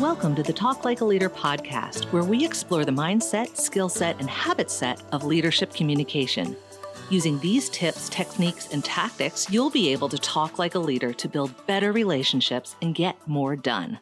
Welcome to the Talk Like a Leader podcast, where we explore the mindset, skill set, and habit set of leadership communication. Using these tips, techniques, and tactics, you'll be able to talk like a leader to build better relationships and get more done.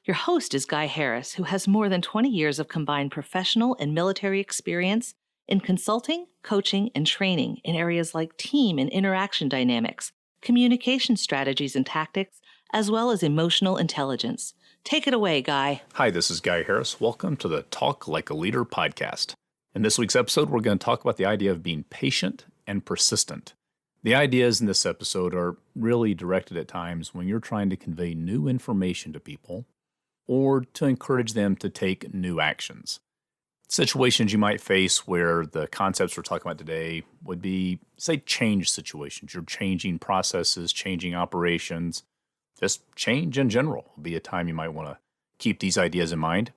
Your host is Guy Harris, who has more than 20 years of combined professional and military experience in consulting, coaching, and training in areas like team and interaction dynamics, communication strategies and tactics, as well as emotional intelligence. Take it away, Guy. Hi, this is Guy Harris. Welcome to the Talk Like a Leader podcast. In this week's episode, we're going to talk about the idea of being patient and persistent. The ideas in this episode are really directed at times when you're trying to convey new information to people or to encourage them to take new actions. Situations you might face where the concepts we're talking about today would be, say, change situations. You're changing processes, changing operations. Just change in general will be a time you might want to keep these ideas in mind.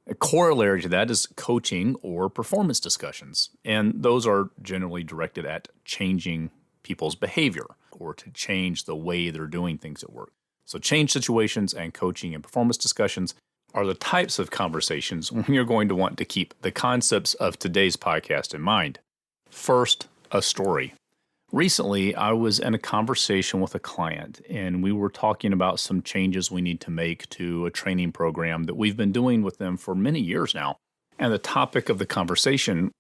A corollary to that is coaching or performance discussions, and those are generally directed at changing people's behavior or to change the way they're doing things at work. So change situations and coaching and performance discussions are the types of conversations when you're going to want to keep the concepts of today's podcast in mind. First, a story. Recently, I was in a conversation with a client, and we were talking about some changes we need to make to a training program that we've been doing with them for many years now. And the topic of the conversation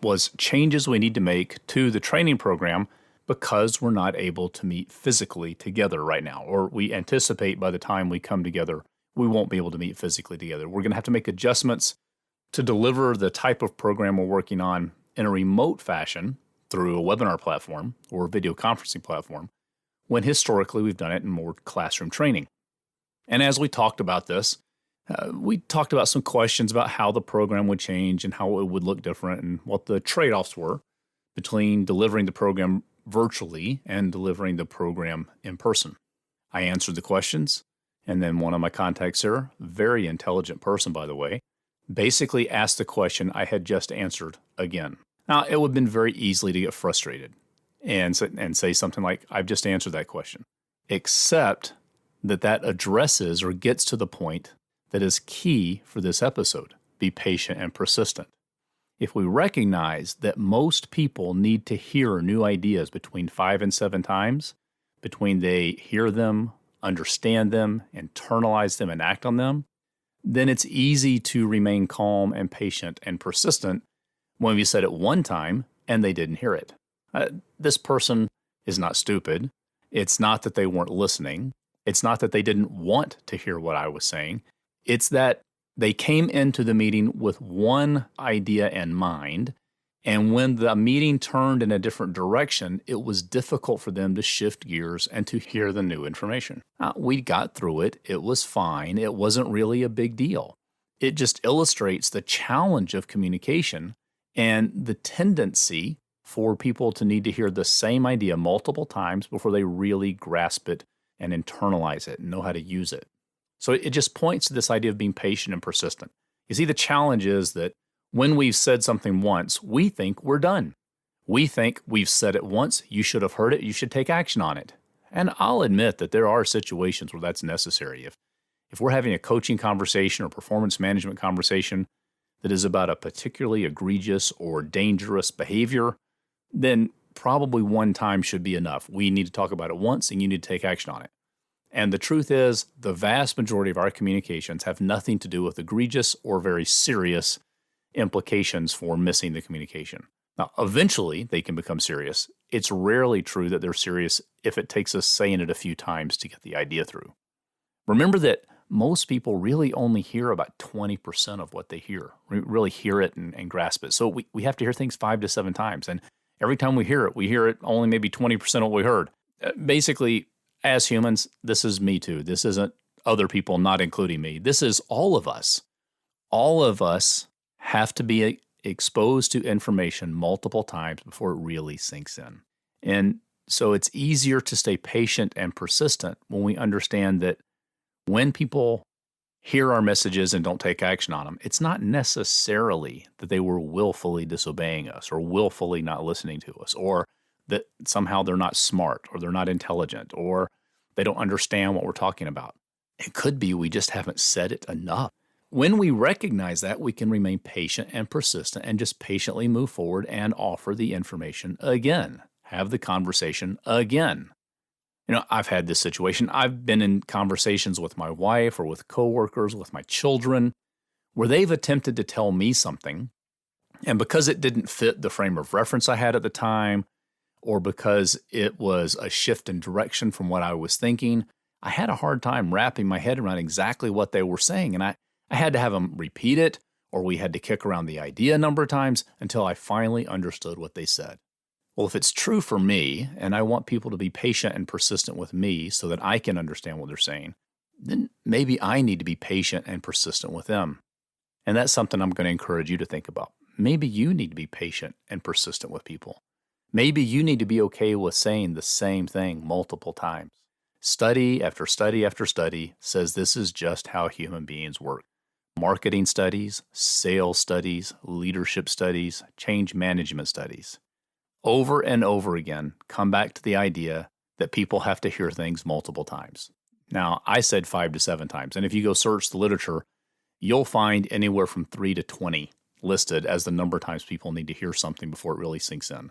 was changes we need to make to the training program because we're not able to meet physically together right now, or we anticipate by the time we come together, we won't be able to meet physically together. We're going to have to make adjustments to deliver the type of program we're working on in a remote fashion through a webinar platform or a video conferencing platform, when historically we've done it in more classroom training. And as we talked about this, we talked about some questions about how the program would change and how it would look different and what the trade-offs were between delivering the program virtually and delivering the program in person. I answered the questions, and then one of my contacts here, very intelligent person by the way, basically asked the question I had just answered again. Now, it would have been very easily to get frustrated and say something like, I've just answered that question, except that addresses or gets to the point that is key for this episode: be patient and persistent. If we recognize that most people need to hear new ideas between 5 and 7 times, between they hear them, understand them, internalize them, and act on them, then it's easy to remain calm and patient and persistent when we said it one time and they didn't hear it. This person is not stupid. It's not that they weren't listening. It's not that they didn't want to hear what I was saying. It's that they came into the meeting with one idea in mind, and when the meeting turned in a different direction, it was difficult for them to shift gears and to hear the new information. We got through it. It was fine. It wasn't really a big deal. It just illustrates the challenge of communication and the tendency for people to need to hear the same idea multiple times before they really grasp it and internalize it and know how to use it. So it just points to this idea of being patient and persistent. You see, the challenge is that when we've said something once, we think we're done. We think we've said it once, you should have heard it, you should take action on it. And I'll admit that there are situations where that's necessary. If we're having a coaching conversation or performance management conversation that is about a particularly egregious or dangerous behavior, then probably one time should be enough. We need to talk about it once and you need to take action on it. And the truth is, the vast majority of our communications have nothing to do with egregious or very serious implications for missing the communication. Now, eventually they can become serious. It's rarely true that they're serious if it takes us saying it a few times to get the idea through. Remember that most people really only hear about 20% of what they hear, really hear it and grasp it. So we have to hear things 5 to 7 times. And every time we hear it only maybe 20% of what we heard. Basically, as humans, this is me too. This isn't other people not including me. This is all of us. All of us have to be exposed to information multiple times before it really sinks in. And so it's easier to stay patient and persistent when we understand that when people hear our messages and don't take action on them, it's not necessarily that they were willfully disobeying us or willfully not listening to us, or that somehow they're not smart or they're not intelligent or they don't understand what we're talking about. It could be we just haven't said it enough. When we recognize that, we can remain patient and persistent and just patiently move forward and offer the information again, have the conversation again. I've had this situation. I've been in conversations with my wife or with coworkers, with my children, where they've attempted to tell me something. And because it didn't fit the frame of reference I had at the time, or because it was a shift in direction from what I was thinking, I had a hard time wrapping my head around exactly what they were saying. And I had to have them repeat it, or we had to kick around the idea a number of times until I finally understood what they said. Well, if it's true for me, and I want people to be patient and persistent with me so that I can understand what they're saying, then maybe I need to be patient and persistent with them. And that's something I'm going to encourage you to think about. Maybe you need to be patient and persistent with people. Maybe you need to be okay with saying the same thing multiple times. Study after study after study says this is just how human beings work. Marketing studies, sales studies, leadership studies, change management studies. Over and over again, come back to the idea that people have to hear things multiple times. Now, I said 5 to 7 times, and if you go search the literature, you'll find anywhere from 3 to 20 listed as the number of times people need to hear something before it really sinks in.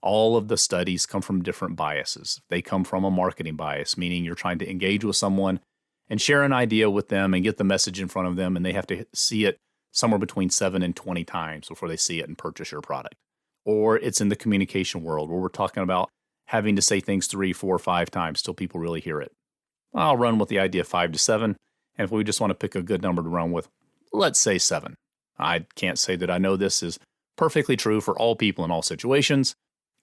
All of the studies come from different biases. They come from a marketing bias, meaning you're trying to engage with someone and share an idea with them and get the message in front of them, and they have to see it somewhere between 7 and 20 times before they see it and purchase your product. Or it's in the communication world where we're talking about having to say things 3, 4, 5 times till people really hear it. I'll run with the idea of 5 to 7, and if we just want to pick a good number to run with, let's say 7. I can't say that I know this is perfectly true for all people in all situations.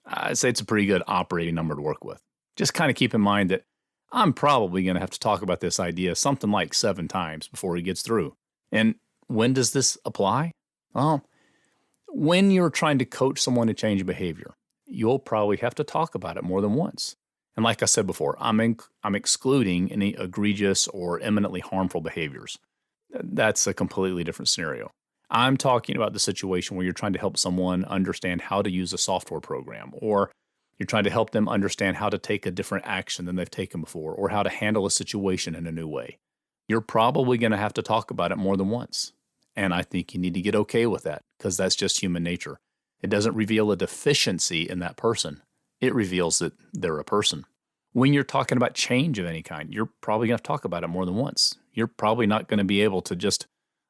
I'd say it's a pretty good operating number to work with. Just kind of keep in mind that I'm probably going to have to talk about this idea something like 7 times before he gets through. And when does this apply? Well, when you're trying to coach someone to change behavior, you'll probably have to talk about it more than once. And like I said before, I'm excluding any egregious or eminently harmful behaviors. That's a completely different scenario. I'm talking about the situation where you're trying to help someone understand how to use a software program, or you're trying to help them understand how to take a different action than they've taken before, or how to handle a situation in a new way. You're probably going to have to talk about it more than once. And I think you need to get okay with that, because that's just human nature. It doesn't reveal a deficiency in that person. It reveals that they're a person. When you're talking about change of any kind, you're probably going to talk about it more than once. You're probably not going to be able to just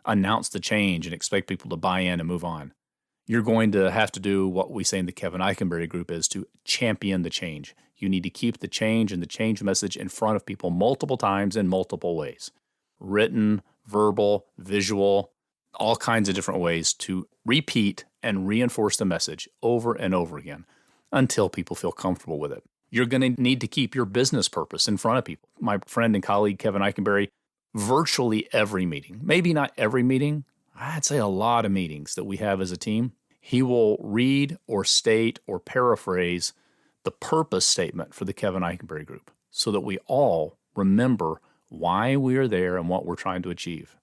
announce the change and expect people to buy in and move on. You're going to have to do what we say in the Kevin Eikenberry group is to champion the change. You need to keep the change and the change message in front of people multiple times in multiple ways. Written, verbal, visual, all kinds of different ways to repeat and reinforce the message over and over again until people feel comfortable with it. You're going to need to keep your business purpose in front of people. My friend and colleague, Kevin Eikenberry, virtually every meeting, maybe not every meeting, I'd say a lot of meetings that we have as a team, he will read or state or paraphrase the purpose statement for the Kevin Eikenberry group so that we all remember why we are there and what we're trying to achieve.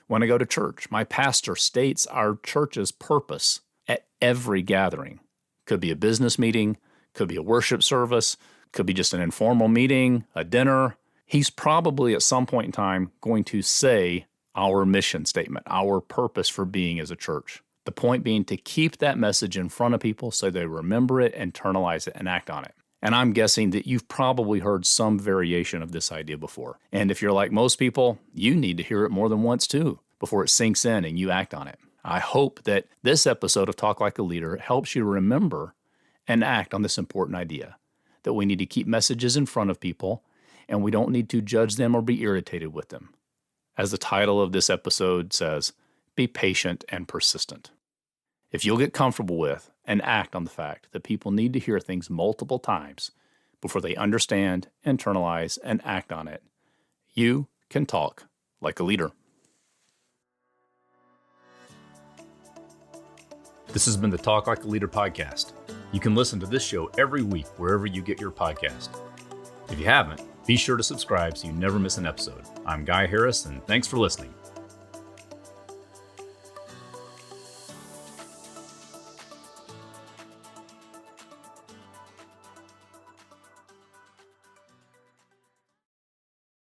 When I go to church, my pastor states our church's purpose at every gathering. Could be a business meeting, could be a worship service, could be just an informal meeting, a dinner. He's probably at some point in time going to say our mission statement, our purpose for being as a church. The point being to keep that message in front of people so they remember it, internalize it, and act on it. And I'm guessing that you've probably heard some variation of this idea before. And if you're like most people, you need to hear it more than once too before it sinks in and you act on it. I hope that this episode of Talk Like a Leader helps you remember and act on this important idea that we need to keep messages in front of people and we don't need to judge them or be irritated with them. As the title of this episode says, be patient and persistent. If you'll get comfortable with and act on the fact that people need to hear things multiple times before they understand, internalize, and act on it, you can talk like a leader. This has been the Talk Like a Leader podcast. You can listen to this show every week wherever you get your podcast. If you haven't, be sure to subscribe so you never miss an episode. I'm Guy Harris, and thanks for listening.